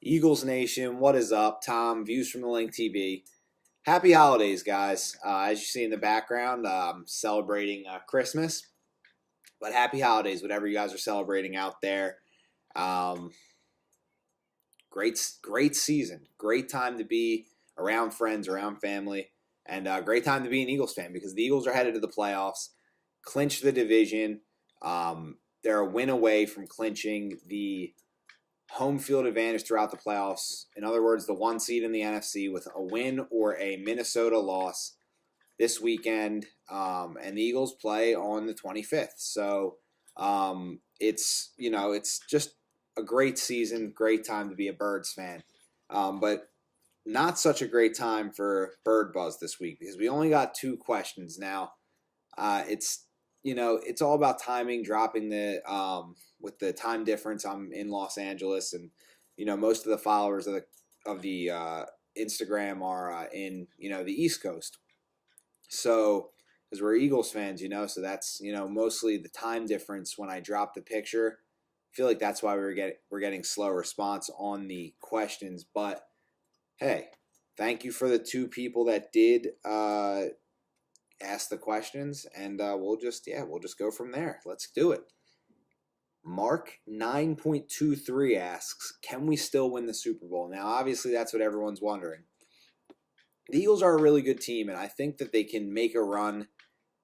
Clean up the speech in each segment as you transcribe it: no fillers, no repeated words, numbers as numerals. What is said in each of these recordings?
Eagles Nation, what is up? Tom, Views from the Link TV. Happy holidays, guys. As you see in the background, celebrating Christmas. But happy holidays, whatever you guys are celebrating out there. Great season. Great time to be around friends, around family. And great time to be an Eagles fan because the Eagles are headed to the playoffs, clinch the division. They're a win away from clinching the home field advantage throughout the playoffs. In other words, the 1 seed in the NFC with a win or a Minnesota loss this weekend. And the Eagles play on the 25th. So it's just a great season, great time to be a Birds fan. But not such a great time for Bird Buzz this week because we only got 2 questions now. It's all about timing, dropping with the time difference. I'm in Los Angeles, and most of the followers of the Instagram are in the East Coast. So, because we're Eagles fans, so that's mostly the time difference when I drop the picture. I feel like that's why we're getting slow response on the questions. But hey, thank you for the 2 people that did ask the questions, and we'll just go from there. Let's do it. Mark 9.23 asks, can we still win the Super Bowl? Now, obviously, that's what everyone's wondering. The Eagles are a really good team, and I think that they can make a run.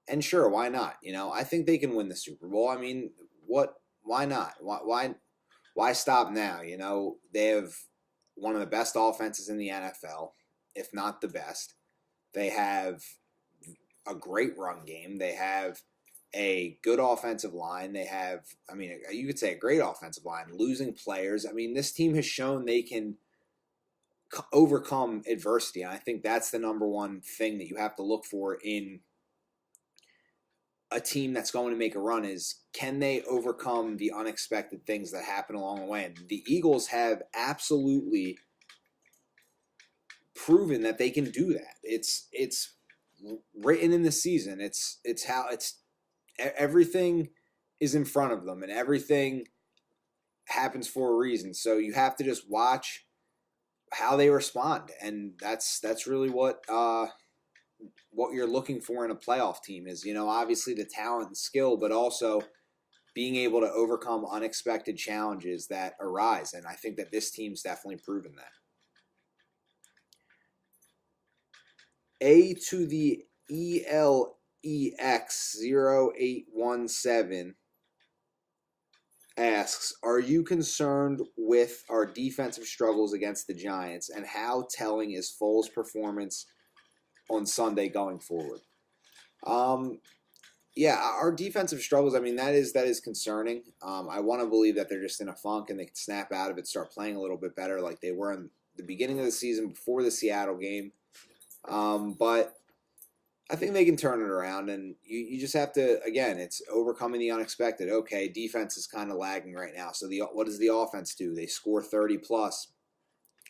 And sure, why not? I think they can win the Super Bowl. I mean, why not? Why stop now? They have one of the best offenses in the NFL, if not the best. They have a great run game. They have a good offensive line. They have, you could say a great offensive line, losing players. This team has shown they can overcome adversity. And I think that's the number one thing that you have to look for in a team that's going to make a run is, can they overcome the unexpected things that happen along the way? And the Eagles have absolutely proven that they can do that. It's written in the season. Everything is in front of them, and everything happens for a reason. So you have to just watch how they respond, and that's really what you're looking for in a playoff team is, obviously the talent and skill, but also being able to overcome unexpected challenges that arise. And I think that this team's definitely proven that. A to the ELEX0817 asks, are you concerned with our defensive struggles against the Giants, and how telling is Foles' performance on Sunday going forward? Yeah, our defensive struggles, that is concerning. I want to believe that they're just in a funk and they can snap out of it, start playing a little bit better like they were in the beginning of the season before the Seattle game. But I think they can turn it around, and you just have to, again, it's overcoming the unexpected. Okay, defense is kind of lagging right now. So what does the offense do? They score 30 plus,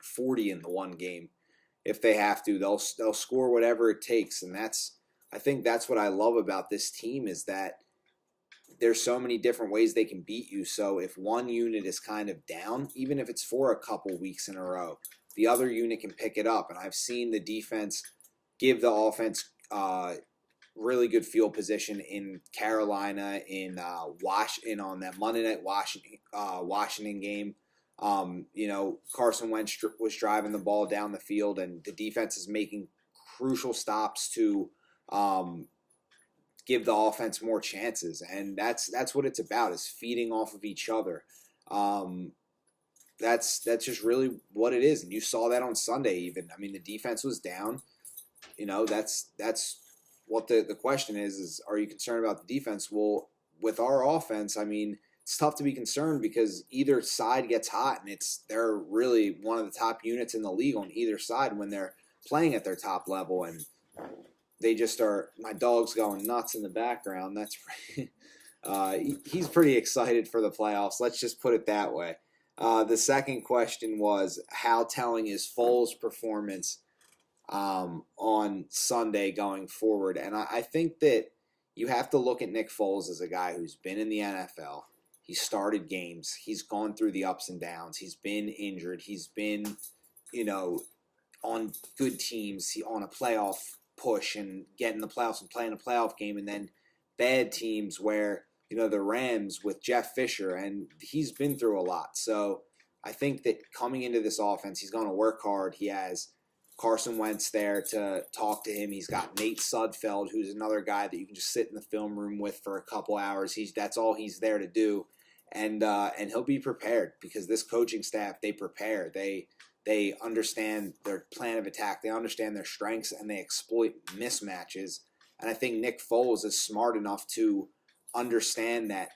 40 in the one game. If they have to, they'll score whatever it takes. And I think that's what I love about this team is that there's so many different ways they can beat you. So if one unit is kind of down, even if it's for a couple weeks in a row, the other unit can pick it up. And I've seen the defense give the offense really good field position in Carolina, in on that Monday night Washington game. Carson Wentz was driving the ball down the field, and the defense is making crucial stops to give the offense more chances, and that's what it's about, is feeding off of each other. That's just really what it is, and you saw that on Sunday. Even the defense was down. That's what the question is are you concerned about the defense? Well, with our offense, it's tough to be concerned because either side gets hot, and they're really one of the top units in the league on either side when they're playing at their top level, and they just are. My dog's going nuts in the background. That's he's pretty excited for the playoffs. Let's just put it that way. The second question was, how telling is Foles' performance on Sunday going forward? And I think that you have to look at Nick Foles as a guy who's been in the NFL. He started games. He's gone through the ups and downs. He's been injured. He's been, on good teams, on a playoff push and getting the playoffs and playing a playoff game, and then bad teams where, the Rams with Jeff Fisher, and he's been through a lot. So I think that coming into this offense, he's going to work hard. He has Carson Wentz there to talk to him. He's got Nate Sudfeld, who's another guy that you can just sit in the film room with for a couple hours. That's all he's there to do, and he'll be prepared because this coaching staff, they prepare. They understand their plan of attack. They understand their strengths, and they exploit mismatches. And I think Nick Foles is smart enough to understand that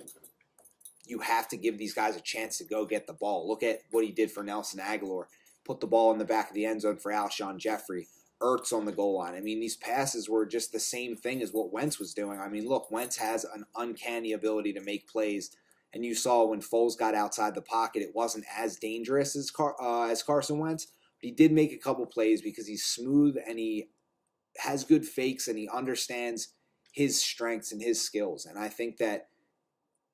you have to give these guys a chance to go get the ball. Look at what he did for Nelson Aguilar. Put the ball in the back of the end zone for Alshon Jeffrey. Ertz on the goal line. I mean, these passes were just the same thing as what Wentz was doing. I mean, look, Wentz has an uncanny ability to make plays. And you saw when Foles got outside the pocket, it wasn't as dangerous as Carson Wentz. But he did make a couple plays because he's smooth and he has good fakes and he understands his strengths and his skills. And I think that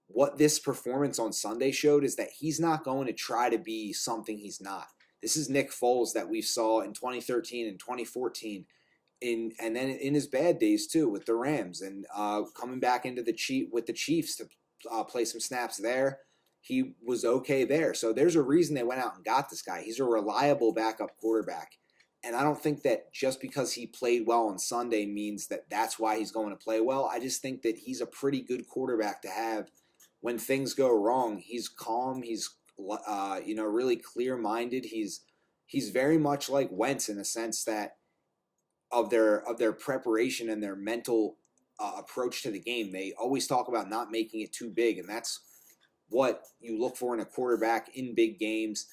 what this performance on Sunday showed is that he's not going to try to be something he's not. This is Nick Foles that we saw in 2013 and 2014, and then in his bad days too with the Rams, and coming back into with the Chiefs to play some snaps there. He was okay there. So there's a reason they went out and got this guy. He's a reliable backup quarterback. And I don't think that just because he played well on Sunday means that that's why he's going to play well. I just think that he's a pretty good quarterback to have when things go wrong. He's calm. He's really clear-minded. He's very much like Wentz in the sense that of their preparation and their mental approach to the game. They always talk about not making it too big, and that's what you look for in a quarterback in big games.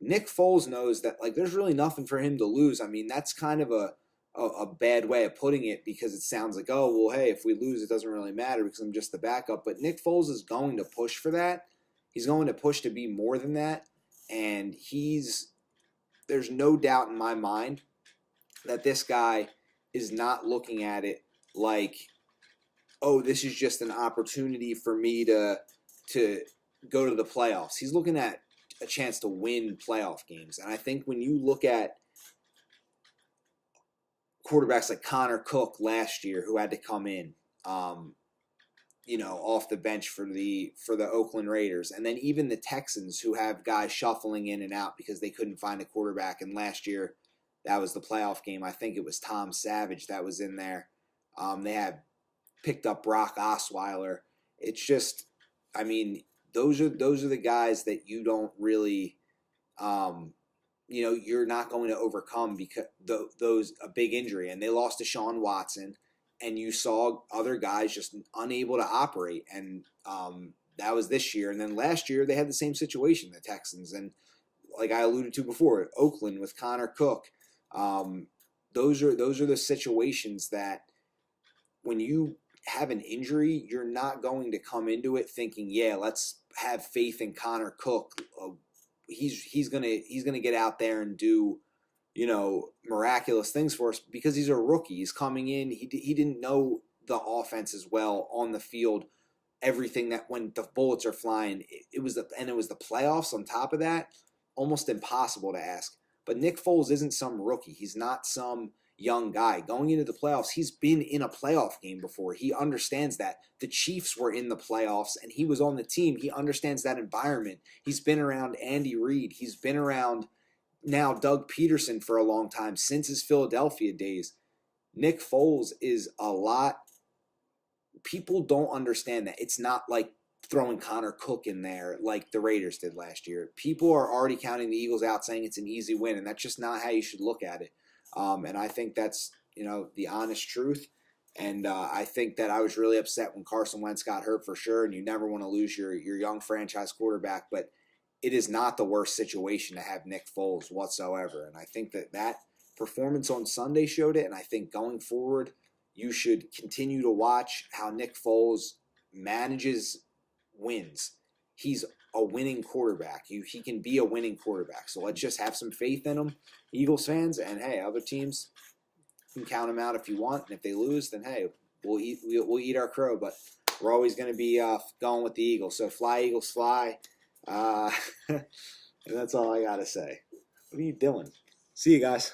Nick Foles knows that there's really nothing for him to lose. I mean, that's kind of a bad way of putting it because it sounds like, oh, well, hey, if we lose, it doesn't really matter because I'm just the backup. But Nick Foles is going to push for that. He's going to push to be more than that, and there's no doubt in my mind that this guy is not looking at it like, oh, this is just an opportunity for me to go to the playoffs. He's looking at a chance to win playoff games. And I think when you look at quarterbacks like Connor Cook last year who had to come in, off the bench for the Oakland Raiders, and then even the Texans who have guys shuffling in and out because they couldn't find a quarterback. And last year, that was the playoff game. I think it was Tom Savage that was in there. They had picked up Brock Osweiler. It's just, I mean, those are the guys that you don't really, you're not going to overcome because a big injury. And they lost to Deshaun Watson, and you saw other guys just unable to operate. And that was this year. And then last year they had the same situation, the Texans. And like I alluded to before, Oakland with Connor Cook. Those are the situations that when you have an injury, you're not going to come into it thinking, yeah, let's have faith in Connor Cook. He's gonna get out there and do, miraculous things for us because he's a rookie. He's coming in. He didn't know the offense as well on the field. Everything that when the bullets are flying, it was the playoffs on top of that. Almost impossible to ask. But Nick Foles isn't some rookie. He's not some young guy. Going into the playoffs, he's been in a playoff game before. He understands that. The Chiefs were in the playoffs, and he was on the team. He understands that environment. He's been around Andy Reid. He's been around now Doug Peterson for a long time, since his Philadelphia days. Nick Foles is a lot. People don't understand that. It's not like throwing Connor Cook in there like the Raiders did last year. People are already counting the Eagles out, saying it's an easy win, and that's just not how you should look at it. And I think that's, the honest truth. And I think that I was really upset when Carson Wentz got hurt for sure, and you never want to lose your young franchise quarterback, but it is not the worst situation to have Nick Foles whatsoever. And I think that performance on Sunday showed it, and I think going forward, you should continue to watch how Nick Foles manages wins. He's a winning quarterback. He can be a winning quarterback. So let's just have some faith in him, Eagles fans. And hey, other teams can count him out if you want. And if they lose, then hey, we'll eat our crow. But we're always going to be going with the Eagles. So fly, Eagles, fly. And that's all I got to say. What are you doing? See you guys.